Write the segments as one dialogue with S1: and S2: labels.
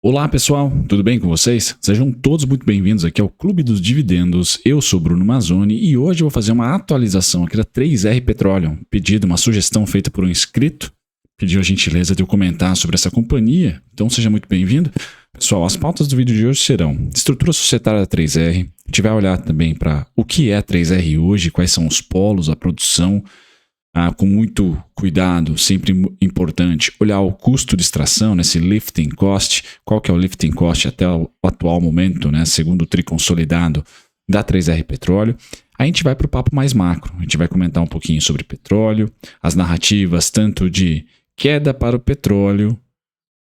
S1: Olá pessoal, tudo bem com vocês? Sejam todos muito bem-vindos aqui ao Clube dos Dividendos. Eu sou Bruno Mazzoni e hoje eu vou fazer uma atualização aqui da 3R Petroleum. Pedido, uma sugestão feita por um inscrito, pediu a gentileza de eu comentar sobre essa companhia, então seja muito bem-vindo. Pessoal, as pautas do vídeo de hoje serão estrutura societária da 3R, a gente vai olhar também para o que é a 3R hoje, quais são os polos, a produção, com muito cuidado, sempre importante, olhar o custo de extração, né, esse lifting cost, qual que é o lifting cost até o atual momento, né, segundo o TRI consolidado da 3R Petróleo. A gente vai para o papo mais macro, a gente vai comentar um pouquinho sobre petróleo, as narrativas tanto de queda para o petróleo,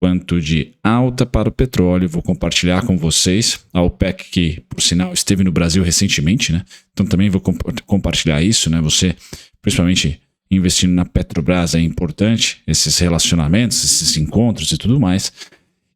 S1: quanto de alta para o petróleo. Vou compartilhar com vocês a OPEC, que por sinal esteve no Brasil recentemente, né, então também vou compartilhar isso, né, você principalmente investindo na Petrobras é importante, esses relacionamentos, esses encontros e tudo mais.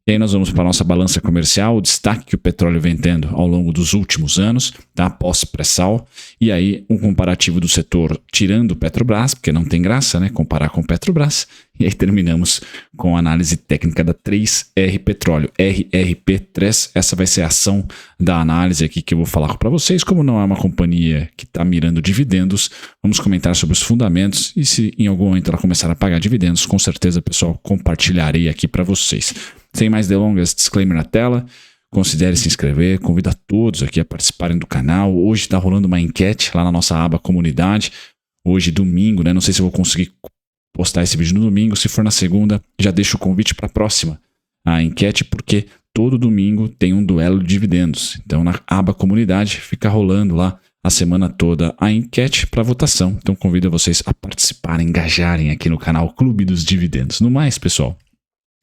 S1: E aí nós vamos para a nossa balança comercial, o destaque que o petróleo vem tendo ao longo dos últimos anos, tá? Pós-pré-sal. E aí um comparativo do setor tirando o Petrobras, porque não tem graça, né, comparar com o Petrobras. E aí terminamos com a análise técnica da 3R Petróleo, RRP3. Essa vai ser a ação da análise aqui que eu vou falar para vocês. Como não é uma companhia que está mirando dividendos, vamos comentar sobre os fundamentos e se em algum momento ela começar a pagar dividendos, com certeza, pessoal, compartilharei aqui para vocês. Sem mais delongas, disclaimer na tela, considere se inscrever, convido a todos aqui a participarem do canal. Hoje está rolando uma enquete lá na nossa aba comunidade, hoje domingo, né? Não sei se eu vou conseguir postar esse vídeo no domingo, se for na segunda, já deixo o convite para a próxima a enquete, porque todo domingo tem um duelo de dividendos. Então na aba comunidade fica rolando lá a semana toda a enquete para votação. Então convido vocês a participarem, engajarem aqui no canal Clube dos Dividendos. No mais, pessoal,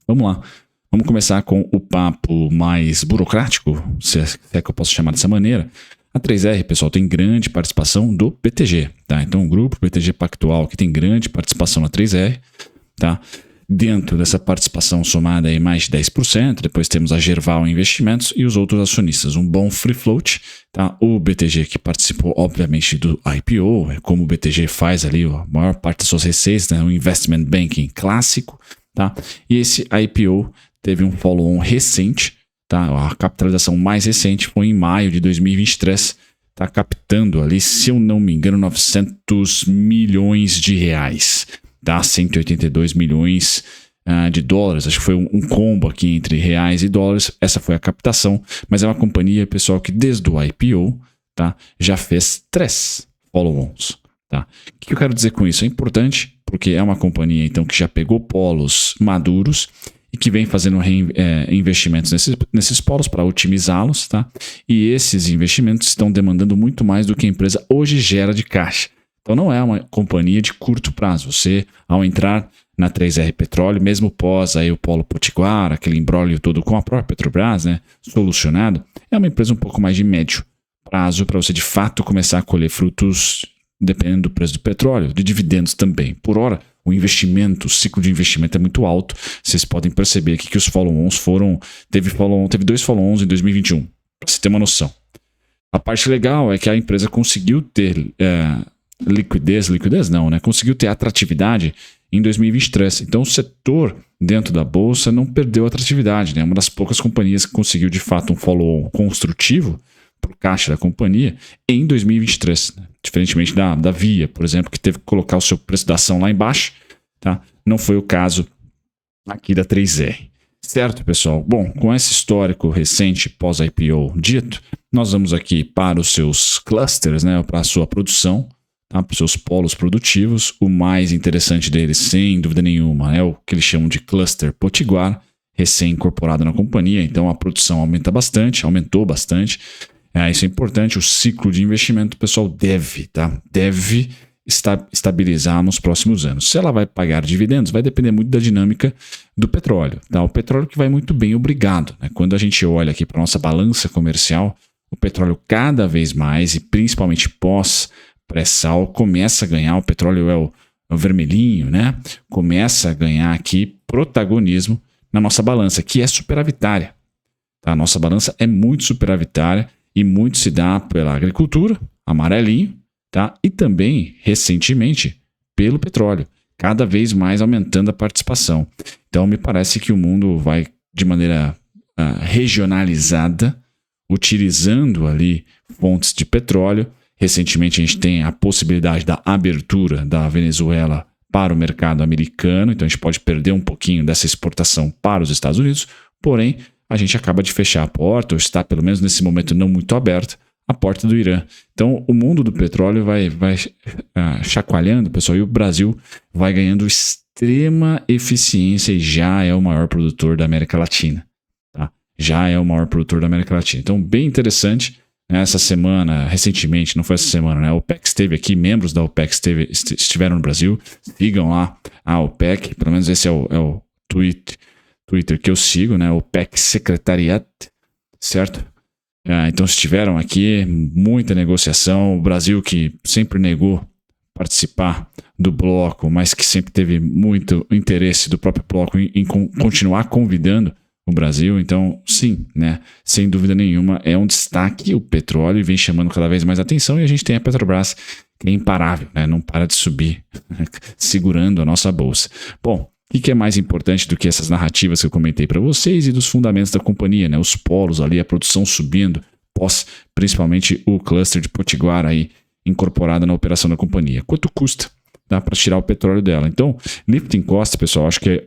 S1: vamos lá. Vamos começar com o papo mais burocrático, se é que eu posso chamar dessa maneira. A 3R, pessoal, tem grande participação do BTG, tá? Então o grupo BTG Pactual que tem grande participação na 3R, tá? Dentro dessa participação somada aí mais de 10%, depois temos a Gerval Investimentos e os outros acionistas, um bom free float, tá? O BTG que participou, obviamente, do IPO, é como o BTG faz ali a maior parte das suas receitas, né? Um investment banking clássico, tá? E esse IPO teve um follow-on recente, tá? A capitalização mais recente foi em maio de 2023, tá captando ali, se eu não me engano, 900 milhões de reais, tá? 182 milhões de dólares, acho que foi um combo aqui entre reais e dólares, essa foi a captação, mas é uma companhia, pessoal, que desde o IPO, tá, já fez 3 follow-ons, tá? O que eu quero dizer com isso? É importante, porque é uma companhia, então, que já pegou polos maduros e que vem fazendo investimentos nesses polos para otimizá-los, tá? E esses investimentos estão demandando muito mais do que a empresa hoje gera de caixa. Então não é uma companhia de curto prazo. Você, ao entrar na 3R Petróleo, mesmo pós aí o polo Potiguar, aquele imbróglio todo com a própria Petrobras, né, solucionado, é uma empresa um pouco mais de médio prazo para você de fato começar a colher frutos dependendo do preço do petróleo, de dividendos também. Por hora, o investimento, o ciclo de investimento é muito alto. Vocês podem perceber aqui que os follow-ons teve 2 follow-ons em 2021, para você ter uma noção. A parte legal é que a empresa conseguiu ter liquidez não, né? Conseguiu ter atratividade em 2023. Então o setor dentro da bolsa não perdeu atratividade, né? Uma das poucas companhias que conseguiu de fato um follow-on construtivo para o caixa da companhia em 2023, né? Diferentemente da Via, por exemplo, que teve que colocar o seu preço da ação lá embaixo, tá? Não foi o caso aqui da 3R. Certo, pessoal? Bom, com esse histórico recente pós-IPO dito, nós vamos aqui para os seus clusters, né? Para a sua produção, tá? Para os seus polos produtivos. O mais interessante deles, sem dúvida nenhuma, é o que eles chamam de cluster Potiguar, recém-incorporado na companhia. Então a produção aumentou bastante. Isso é importante, o ciclo de investimento, pessoal, deve estabilizar nos próximos anos. Se ela vai pagar dividendos, vai depender muito da dinâmica do petróleo, tá? O petróleo que vai muito bem, obrigado, né? Quando a gente olha aqui para a nossa balança comercial, o petróleo cada vez mais, e principalmente pós-pré-sal, começa a ganhar, o petróleo é o vermelhinho, né? Começa a ganhar aqui protagonismo na nossa balança, que é superavitária, tá? A nossa balança é muito superavitária, e muito se dá pela agricultura, amarelinho, tá? E também, recentemente, pelo petróleo, cada vez mais aumentando a participação. Então, me parece que o mundo vai, de maneira regionalizada, utilizando ali fontes de petróleo. Recentemente a gente tem a possibilidade da abertura da Venezuela para o mercado americano, então a gente pode perder um pouquinho dessa exportação para os Estados Unidos, porém a gente acaba de fechar a porta, ou está pelo menos nesse momento não muito aberta, a porta do Irã. Então o mundo do petróleo vai chacoalhando, pessoal, e o Brasil vai ganhando extrema eficiência e já é o maior produtor da América Latina. Tá? Já é o maior produtor da América Latina. Então bem interessante. Essa semana, recentemente, não foi essa semana, né? A OPEC esteve aqui, membros da OPEC estiveram no Brasil. Sigam lá a OPEC, pelo menos esse é o Twitter que eu sigo, né? OPEC Secretariat, certo? Então estiveram aqui, muita negociação. O Brasil que sempre negou participar do bloco, mas que sempre teve muito interesse do próprio bloco em continuar convidando o Brasil. Então, sim, né? Sem dúvida nenhuma, é um destaque o petróleo e vem chamando cada vez mais atenção. E a gente tem a Petrobras, que é imparável, né? Não para de subir, segurando a nossa bolsa. Bom, o que é mais importante do que essas narrativas que eu comentei para vocês e dos fundamentos da companhia, né? Os polos ali, a produção subindo, principalmente o cluster de Potiguar aí incorporado na operação da companhia. Quanto custa, tá, para tirar o petróleo dela? Então, lifting cost, pessoal, acho que é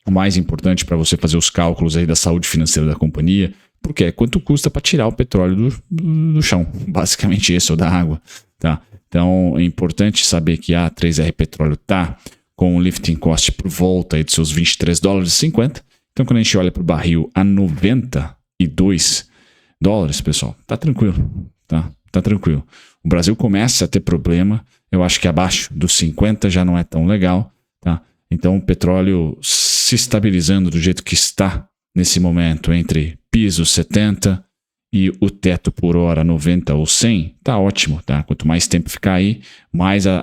S1: o mais importante para você fazer os cálculos aí da saúde financeira da companhia, porque é quanto custa para tirar o petróleo do chão, basicamente isso, ou da água, tá? Então é importante saber que a 3R Petróleo está com um lifting cost por volta aí de seus $23,50. Então quando a gente olha para o barril a $92, pessoal, tá tranquilo, tá? Tá tranquilo. O Brasil começa a ter problema, eu acho que abaixo dos 50 já não é tão legal, tá? Então o petróleo se estabilizando do jeito que está nesse momento, entre piso 70 e o teto por hora 90 ou 100, tá ótimo, tá? Quanto mais tempo ficar aí, mais a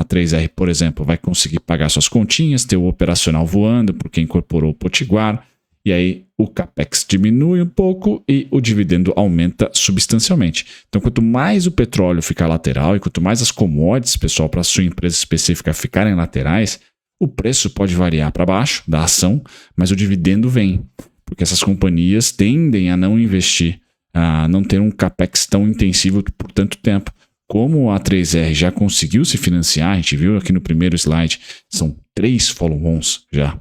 S1: 3R, por exemplo, vai conseguir pagar suas continhas, ter o operacional voando, porque incorporou o Potiguar, e aí o capex diminui um pouco e o dividendo aumenta substancialmente. Então, quanto mais o petróleo ficar lateral e quanto mais as commodities, pessoal, para a sua empresa específica ficarem laterais, o preço pode variar para baixo da ação, mas o dividendo vem, porque essas companhias tendem a não investir, a não ter um capex tão intensivo por tanto tempo. Como a 3R já conseguiu se financiar, a gente viu aqui no primeiro slide, são 3 follow-ons já.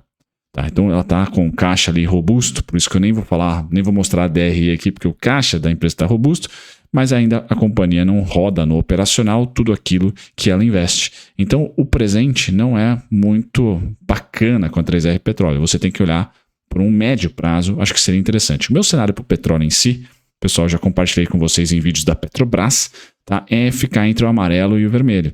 S1: Tá? Então ela está com caixa ali robusto, por isso que eu nem vou mostrar a DRE aqui, porque o caixa da empresa está robusto, mas ainda a companhia não roda no operacional tudo aquilo que ela investe. Então, o presente não é muito bacana com a 3R Petróleo. Você tem que olhar por um médio prazo, acho que seria interessante. O meu cenário para o petróleo em si, pessoal, já compartilhei com vocês em vídeos da Petrobras, tá? É ficar entre o amarelo e o vermelho.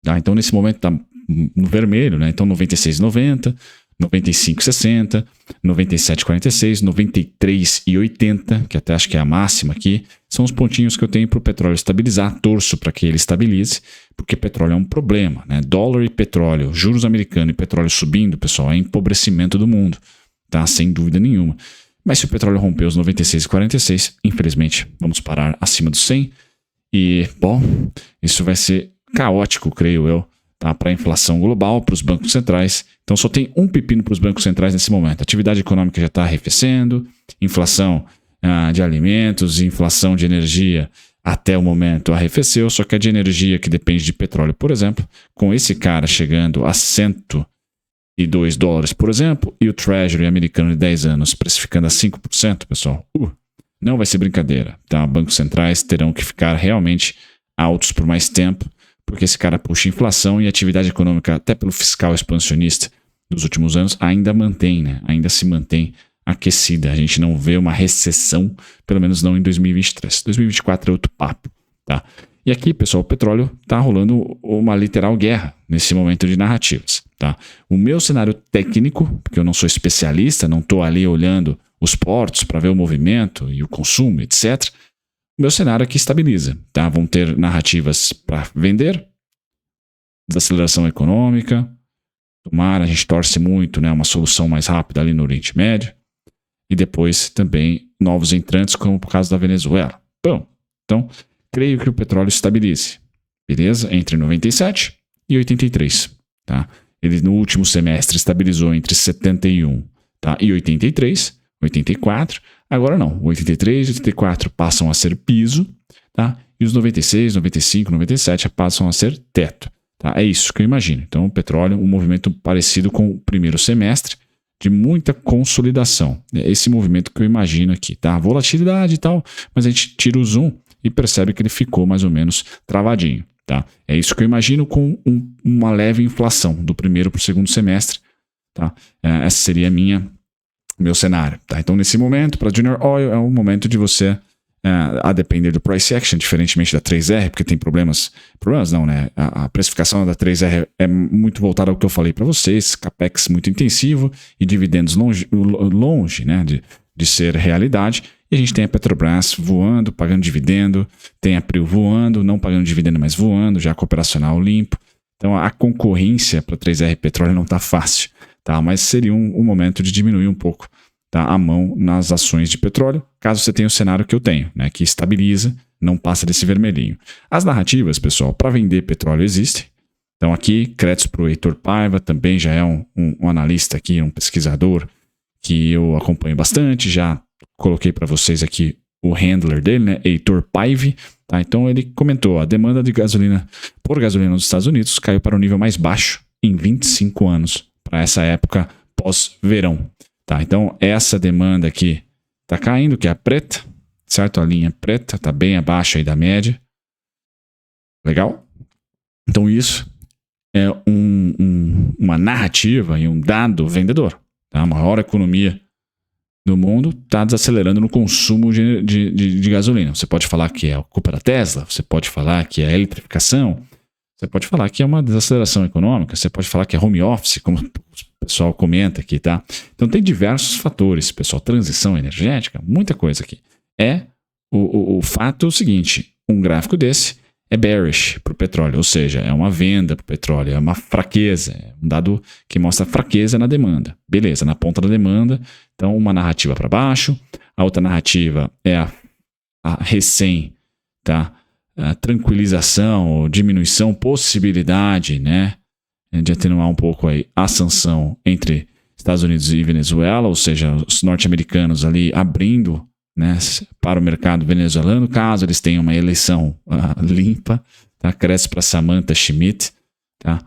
S1: Tá? Então, nesse momento está no vermelho, né? Então 96,90, 95,60, 97,46, 93,80, que até acho que é a máxima aqui, são os pontinhos que eu tenho para o petróleo estabilizar. Torço para que ele estabilize, porque petróleo é um problema, né? Dólar e petróleo, juros americanos e petróleo subindo, pessoal, é empobrecimento do mundo, tá? Sem dúvida nenhuma. Mas se o petróleo romper os 96,46, infelizmente vamos parar acima dos 100 e, bom, isso vai ser caótico, creio eu, tá? Para a inflação global, para os bancos centrais. Então só tem um pepino para os bancos centrais nesse momento. A atividade econômica já está arrefecendo, inflação de alimentos, inflação de energia até o momento arrefeceu, só que a de energia que depende de petróleo, por exemplo, com esse cara chegando a $102, por exemplo, e o Treasury americano de 10 anos precificando a 5%, pessoal, não vai ser brincadeira, tá? Bancos centrais terão que ficar realmente altos por mais tempo, porque esse cara puxa inflação e a atividade econômica, até pelo fiscal expansionista dos últimos anos, ainda mantém, né? Ainda se mantém aquecida. A gente não vê uma recessão, pelo menos não em 2023. 2024 é outro papo, tá? E aqui, pessoal, o petróleo está rolando uma literal guerra nesse momento de narrativas, tá? O meu cenário técnico, porque eu não sou especialista, não estou ali olhando os portos para ver o movimento e o consumo, etc., o meu cenário aqui estabiliza, tá? Vão ter narrativas para vender, desaceleração econômica, tomara, a gente torce muito, né? Uma solução mais rápida ali no Oriente Médio, e depois também novos entrantes, como por causa da Venezuela. Bom, então, creio que o petróleo estabilize, beleza? Entre 97 e 83, tá? Ele no último semestre estabilizou entre 71, tá? E 83, 84. Agora não, 83 e 84 passam a ser piso, tá? E os 96, 95, 97 passam a ser teto. Tá? É isso que eu imagino. Então, o petróleo, um movimento parecido com o primeiro semestre, de muita consolidação. É esse movimento que eu imagino aqui, tá? Volatilidade e tal, mas a gente tira o zoom e percebe que ele ficou mais ou menos travadinho, tá? É isso que eu imagino com uma leve inflação do primeiro para o segundo semestre, tá? Esse seria meu cenário, tá? Então, nesse momento, para Junior Oil, é um momento de você, a depender do price action, diferentemente da 3R, porque tem problemas não, né? A precificação da 3R é muito voltada ao que eu falei para vocês, capex muito intensivo e dividendos longe, né, de ser realidade. E a gente tem a Petrobras voando, pagando dividendo, tem a Prio voando, não pagando dividendo, mas voando, já com operacional limpo. Então a concorrência para 3R Petróleo não está fácil, tá? Mas seria um momento de diminuir um pouco, tá, a mão nas ações de petróleo, caso você tenha o cenário que eu tenho, né, que estabiliza, não passa desse vermelhinho. As narrativas, pessoal, para vender petróleo existem. Então aqui, créditos para o Heitor Paiva, também já é um analista aqui, um pesquisador que eu acompanho bastante, já coloquei para vocês aqui o handler dele, né, Heitor Paiva. Tá? Então ele comentou, a demanda de gasolina por gasolina nos Estados Unidos caiu para o nível mais baixo em 25 anos, para essa época pós-verão. Tá, então essa demanda aqui está caindo, que é a preta, certo? A linha preta está bem abaixo aí da média. Legal? Então isso é uma narrativa e um dado vendedor. Tá? A maior economia do mundo está desacelerando no consumo de gasolina. Você pode falar que é a culpa da Tesla, você pode falar que é a eletrificação, você pode falar que é uma desaceleração econômica, você pode falar que é home office, como o pessoal comenta aqui, tá? Então tem diversos fatores, pessoal, transição energética, muita coisa aqui. O fato é o seguinte, um gráfico desse é bearish para o petróleo, ou seja, é uma venda para o petróleo, é uma fraqueza, é um dado que mostra fraqueza na demanda. Beleza, na ponta da demanda, então uma narrativa para baixo, a outra narrativa é a recém, tá? A tranquilização, ou diminuição, possibilidade, né, de atenuar um pouco aí a sanção entre Estados Unidos e Venezuela, ou seja, os norte-americanos ali abrindo, né, para o mercado venezuelano, caso eles tenham uma eleição limpa, tá? Cresce para Samantha Schmidt, tá?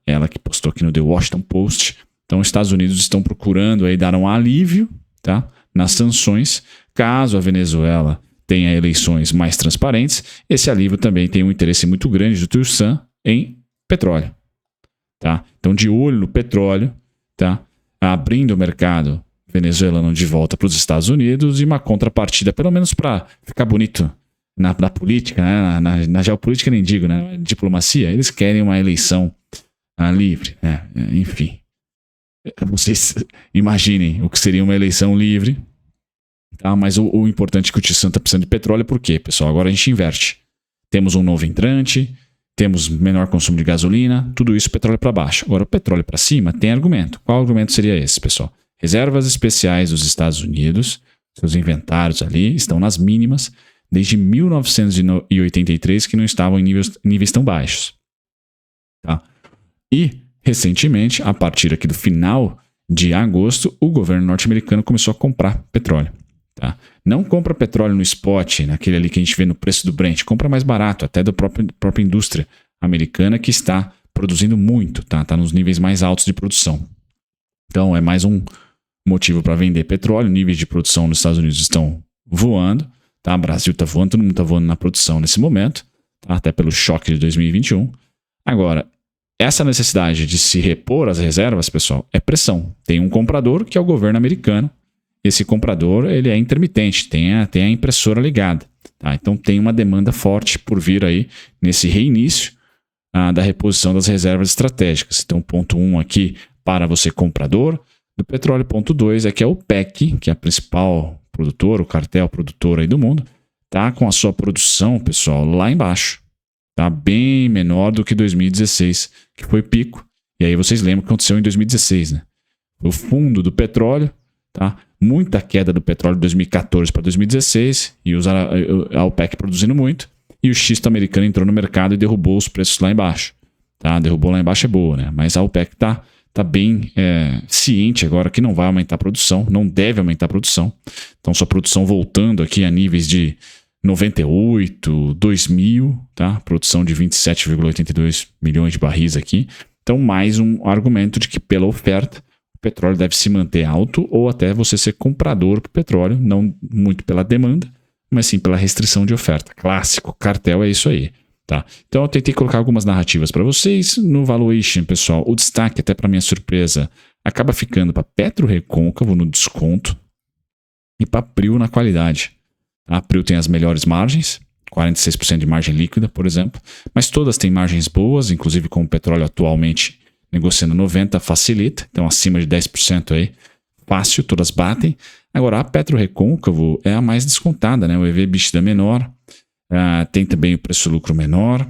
S1: Ela que postou aqui no The Washington Post. Então, os Estados Unidos estão procurando aí dar um alívio, tá, nas sanções, caso a Venezuela tenha eleições mais transparentes. Esse alívio também tem um interesse muito grande do Tursan em petróleo. Tá? Então, de olho no petróleo, tá? Abrindo o mercado venezuelano de volta para os Estados Unidos e uma contrapartida, pelo menos para ficar bonito na política, né? na geopolítica nem digo, né? Diplomacia, eles querem uma eleição livre, né? Enfim. Vocês imaginem o que seria uma eleição livre. Tá, mas o importante é que o Tursan está precisando de petróleo, por quê, pessoal? Agora a gente inverte. Temos um novo entrante, temos menor consumo de gasolina, tudo isso petróleo para baixo. Agora o petróleo para cima tem argumento. Qual argumento seria esse, pessoal? Reservas especiais dos Estados Unidos, seus inventários ali, estão nas mínimas desde 1983, que não estavam em níveis tão baixos. Tá? E, recentemente, a partir aqui do final de agosto, o governo norte-americano começou a comprar petróleo. Tá? Não compra petróleo no spot, naquele ali que a gente vê no preço do Brent, compra mais barato, até da própria indústria americana que está produzindo muito, tá? Está nos níveis mais altos de produção. Então é mais um motivo para vender petróleo. Níveis de produção nos Estados Unidos estão voando, tá? O Brasil está voando, todo mundo está voando na produção nesse momento, tá? Até pelo choque de 2021. Agora, essa necessidade de se repor as reservas, pessoal, é pressão. Tem um comprador que é o governo americano. Esse comprador, ele é intermitente, tem a impressora ligada. Tá? Então tem uma demanda forte por vir aí nesse reinício da reposição das reservas estratégicas. Então ponto 1 aqui para você comprador do petróleo. Ponto 2 é que a OPEC, que é a principal produtora, o cartel produtor aí do mundo, tá com a sua produção, pessoal, lá embaixo. Tá bem menor do que 2016, que foi pico. E aí vocês lembram o que aconteceu em 2016, né? O fundo do petróleo, tá? Muita queda do petróleo de 2014 para 2016 e a OPEC produzindo muito, e o xisto americano entrou no mercado e derrubou os preços lá embaixo. Tá? Derrubou lá embaixo é boa, né? Mas a OPEC tá está bem ciente agora que não vai aumentar a produção, não deve aumentar a produção. Então, sua produção voltando aqui a níveis de 98, 2000, tá? Produção de 27,82 milhões de barris aqui. Então, mais um argumento de que pela oferta, o petróleo deve se manter alto ou até você ser comprador do petróleo, não muito pela demanda, mas sim pela restrição de oferta. Clássico, cartel é isso aí. Tá? Então eu tentei colocar algumas narrativas para vocês. No valuation, pessoal, o destaque, até para minha surpresa, acaba ficando para PetroRecôncavo no desconto e para Prio na qualidade. A Prio tem as melhores margens, 46% de margem líquida, por exemplo, mas todas têm margens boas, inclusive com o petróleo atualmente negociando 90 facilita, então acima de 10% aí, fácil, todas batem. Agora a PetroRecôncavo é a mais descontada, né? O EV/EBITDA menor. Tem também o preço-lucro menor,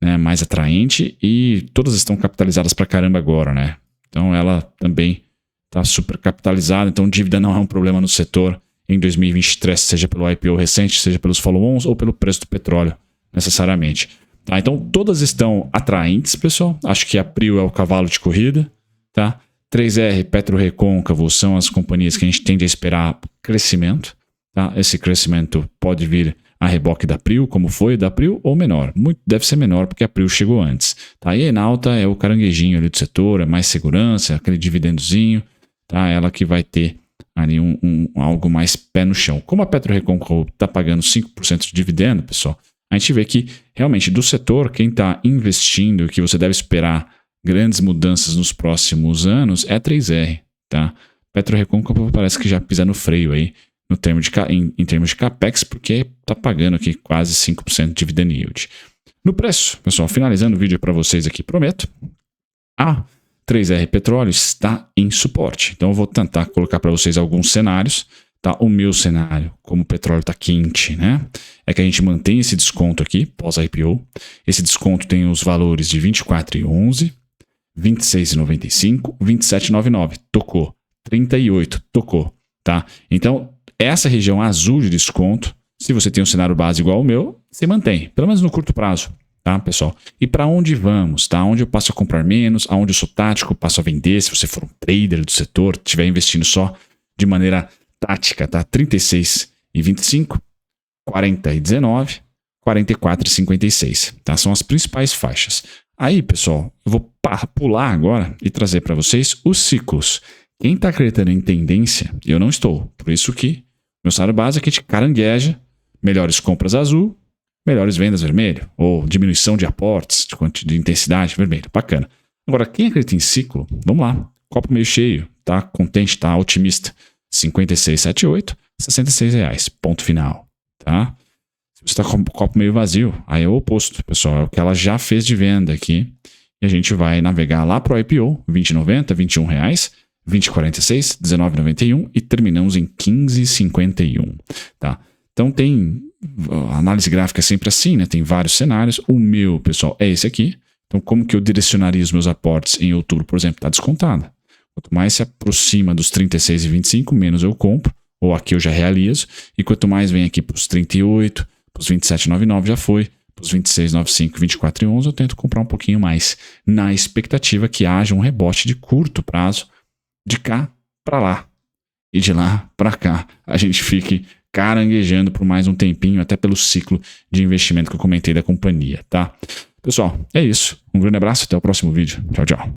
S1: né, mais atraente, e todas estão capitalizadas pra caramba agora, né? Então ela também está super capitalizada, então dívida não é um problema no setor em 2023, seja pelo IPO recente, seja pelos follow-ons ou pelo preço do petróleo, necessariamente. Tá? Então todas estão atraentes, pessoal. Acho que a Prio é o cavalo de corrida, tá? 3R, PetroRecôncavo são as companhias que a gente tende a esperar crescimento, tá? Esse crescimento pode vir a reboque da Prio, como foi da Prio, ou menor. Muito deve ser menor, porque a Prio chegou antes. Tá? E a Enalta é o caranguejinho ali do setor, é mais segurança, aquele dividendozinho, tá? Ela que vai ter ali algo mais pé no chão. Como a PetroRecôncavo está pagando 5% de dividendo, pessoal, a gente vê que realmente do setor, quem está investindo, que você deve esperar grandes mudanças nos próximos anos, é a 3R. Tá? PetroRecôncavo parece que já pisa no freio aí, em termos de capex, porque está pagando aqui quase 5% de dividend yield. No preço, pessoal, finalizando o vídeo para vocês aqui, prometo, a 3R Petróleo está em suporte. Então eu vou tentar colocar para vocês alguns cenários. Tá? O meu cenário, como o petróleo está quente, né? É que a gente mantém esse desconto aqui, pós-IPO. Esse desconto tem os valores de 24,11, 26,95, 27,99, tocou. 38, tocou. Tá? Então, essa região azul de desconto, se você tem um cenário base igual ao meu, você mantém, pelo menos no curto prazo, tá, pessoal? E para onde vamos, tá? Onde eu passo a comprar menos, aonde eu sou tático, passo a vender, se você for um trader do setor, estiver investindo só de maneira tática, tá? 36,25, 40,19, 44,56, tá? São as principais faixas. Aí, pessoal, eu vou pular agora e trazer para vocês os ciclos. Quem está acreditando em tendência, eu não estou. Por isso que meu salário base aqui te carangueja, melhores compras azul, melhores vendas vermelho, ou diminuição de aportes, de intensidade vermelho. Bacana. Agora, quem acredita em ciclo, vamos lá. Copo meio cheio, tá contente, tá otimista. 56,78, R$66. Ponto final. Tá? Se você está com o copo meio vazio, aí é o oposto, pessoal. É o que ela já fez de venda aqui. E a gente vai navegar lá para o IPO, R$20,90, R$21. 20,46, 19,91 e terminamos em 15,51, tá? Então tem a análise gráfica é sempre assim, né? Tem vários cenários. O meu, pessoal, é esse aqui. Então como que eu direcionaria os meus aportes em outubro, por exemplo? Está descontado. Quanto mais se aproxima dos 36,25, menos eu compro, ou aqui eu já realizo. E quanto mais vem aqui para os 38, para os 27,99 já foi, para os 26,95, 24,11 eu tento comprar um pouquinho mais, na expectativa que haja um rebote de curto prazo, de cá para lá e de lá para cá a gente fique caranguejando por mais um tempinho, até pelo ciclo de investimento que eu comentei da companhia, tá? Pessoal, é isso. Um grande abraço, até o próximo vídeo. Tchau, tchau.